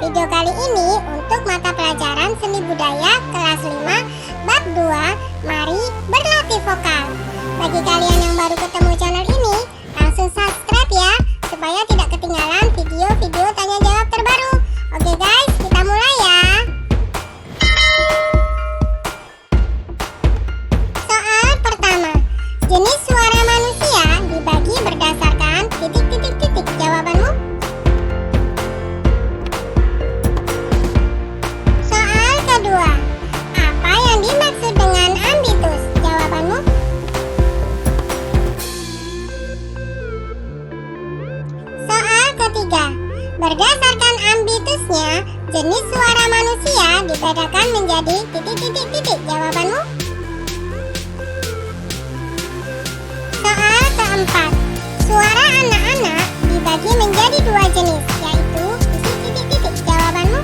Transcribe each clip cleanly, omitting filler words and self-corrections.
Video kali ini untuk mata pelajaran Seni Budaya kelas 5 bab 2, mari berlatih vokal. Bagi kalian yang baru ketemu channel ini, langsung subscribe ya, supaya tidak ketinggalan video-video tanya jawab terbaru. Oke guys, kita mulai ya. Soal pertama, jenis suara manusia dibagi berdasarkan titik-titik-titik. Jawabanmu? Soal kedua, apa yang dimaksud dengan ambitus? Jawabanmu? Soal ketiga, berdasarkan ambitusnya, jenis suara manusia dibedakan menjadi titik-titik-titik. Jawabanmu? Soal keempat, suara anak-anak dibagi menjadi dua jenis, yaitu titik-titik-titik. Jawabanmu?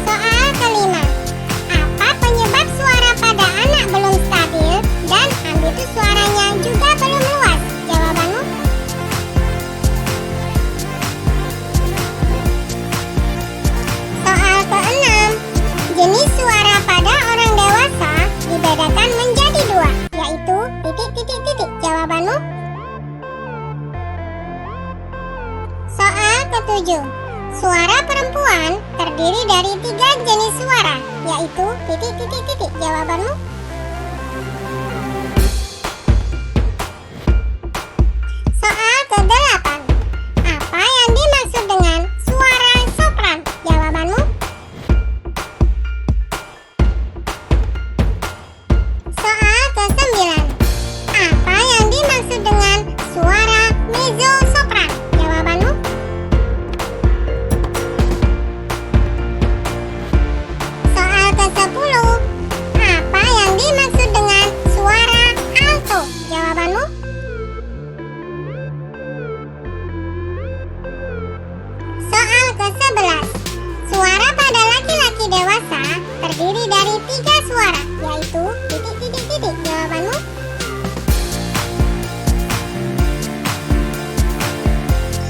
Soal kelima, apa penyebab suara pada anak belum stabil dan ambitus suaranya juga belum luas? Jawabanmu? Soal keenam, jenis suara pada orang dewasa dibedakan menjadi dua, yaitu titik-titik-titik. Jawabanmu? Soal ketujuh, suara perempuan terdiri dari tiga jenis suara, yaitu titik-titik-titik. Jawabanmu? Soal kedelapan, apa yang dimaksud dengan suara sopran? Jawabanmu? Soal kesembilan, apa yang dimaksud dengan suara mezzo sopran? Jawabanmu? Soal ke-10, apa yang dimaksud dengan suara alto? Jawabanmu? Soal ke-11, suara pada laki-laki dewasa terdiri dari tiga suara, yaitu titik-titik-titik. Jawabanmu?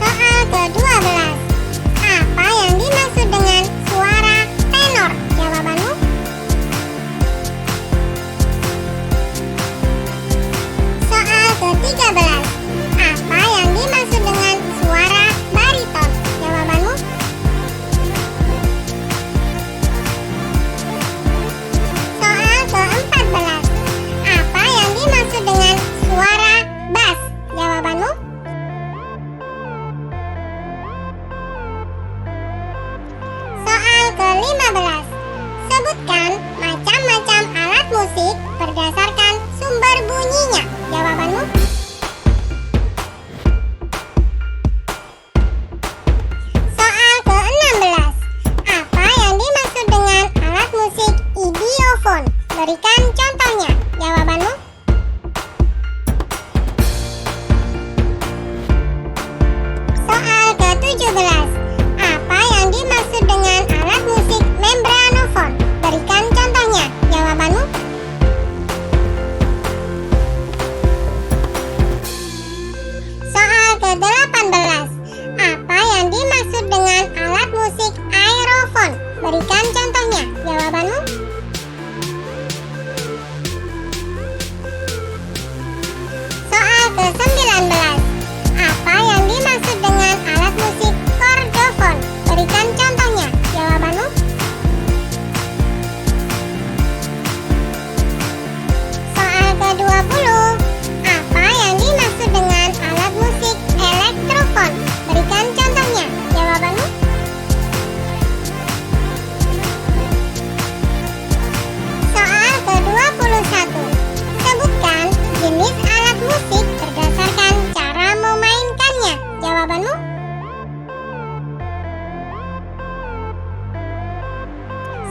Soal ke-12, apa yang dimaksud dengan suara tenor? Jawabanmu? Soal ke-13, apa yang dimaksud dengan suara bariton? Jawabanmu? Soal ke-14, apa yang dimaksud dengan suara bass? Jawabanmu? Soal ke-15, sebutkan macam-macam alat musik berdasarkan sumber bunyinya. Jawabanmu? Soal ke-16, apa yang dimaksud dengan alat musik idiofon? Berikan contohnya. Jawabanmu? Soal ke-17, apa yang dimaksud dengan alat musik membranofon? Berikan contohnya. Jawabanmu? Soal ke-18, apa yang dimaksud dengan alat musik aerofon? Berikan contohnya. Jawabanmu? Soal ke-19, apa yang dimaksud dengan alat musik kordofon? Berikan contohnya. Jawabanmu? Soal ke-20, apa yang dimaksud dengan alat musik elektrofon? Berikan contohnya. Jawabanmu? Soal ke-21, sebutkan jenis alat musik berdasarkan cara memainkannya. Jawabanmu?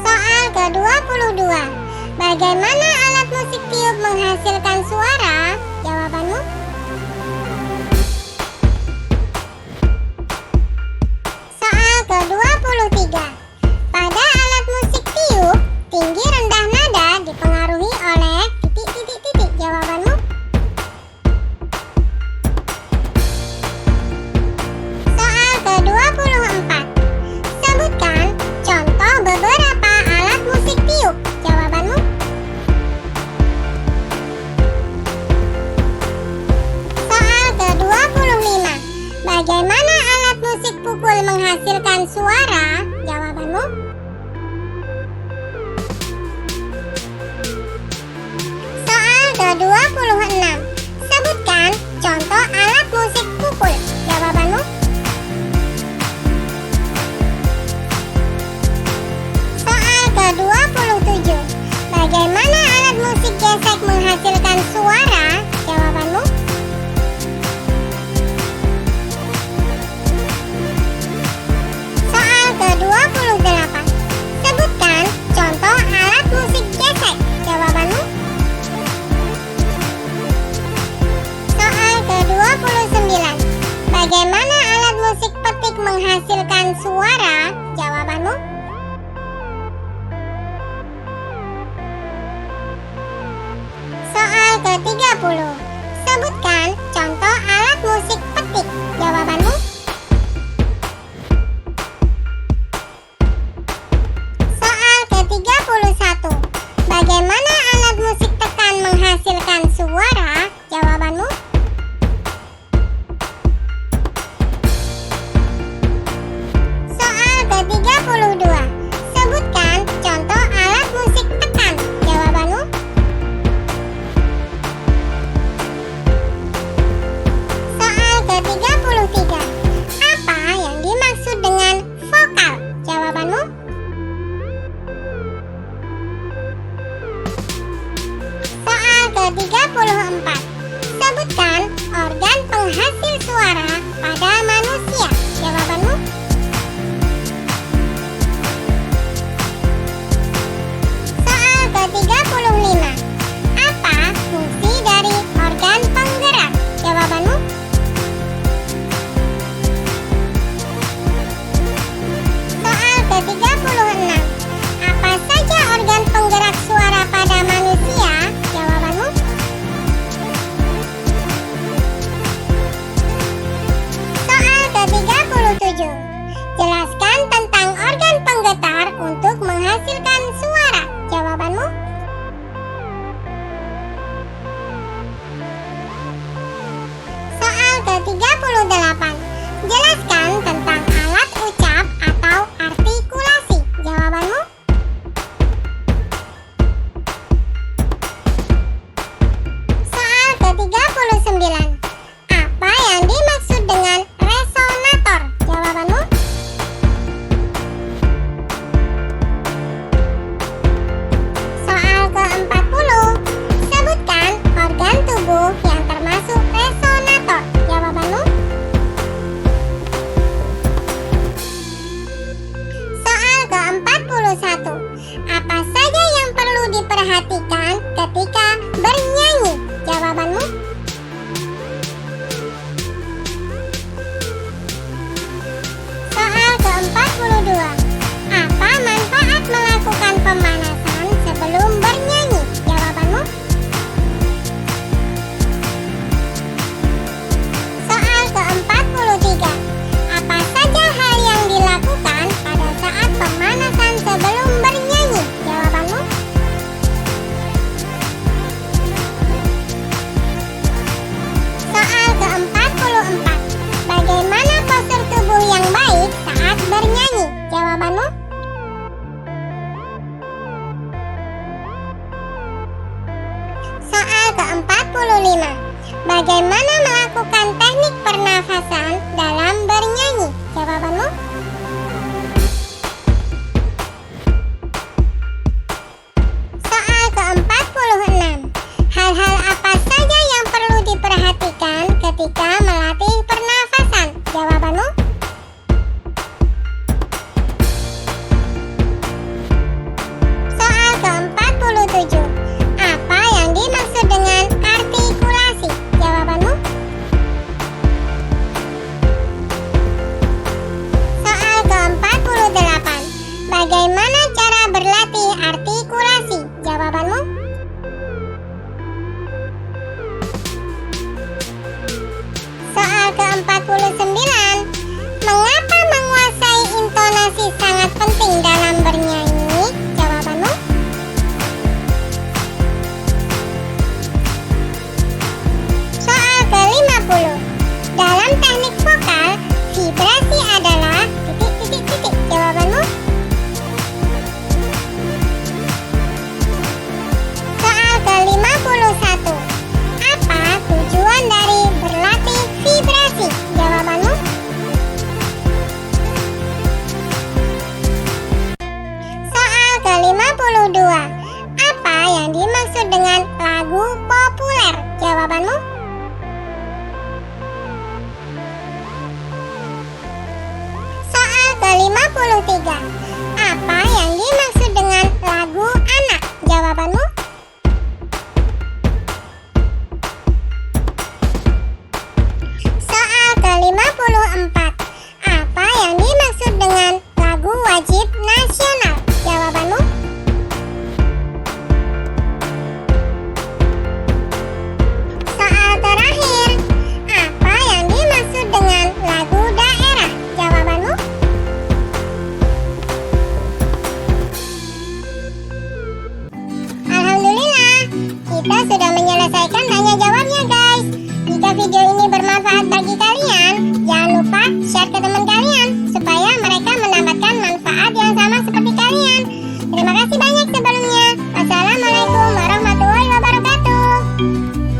Soal ke-22, bagaimana alat musik tiup menghasilkan suara? Jawabanmu? Soal ke-23, pada alat musik tiup, tinggi rendah nada dipengaruhi oleh titik-titik-titik. Jawabanmu? Soal Bagaimana alat musik pukul menghasilkan suara? Jawabanmu? Soal ke-26. Sebutkan contoh alat musik pukul. Jawabanmu? Soal ke-27. Bagaimana alat musik gesek menghasilkan suara? Jawabanmu? Soal ke-28. Sebutkan contoh alat musik gesek. Jawabanmu? Soal ke-29. Bagaimana alat musik petik menghasilkan suara? Jawabanmu? Soal ke-30. Sebutkan contoh alat musik petik. Jawabanmu? Soal ke-31. Bagaimana alat musik tekan menghasilkan suara? Jawabanmu? Soal ke-32. Sebutkan contoh alat musik tekan. Jawabanmu? Apa yang dimaksud dengan lagu anak? Jawabanmu?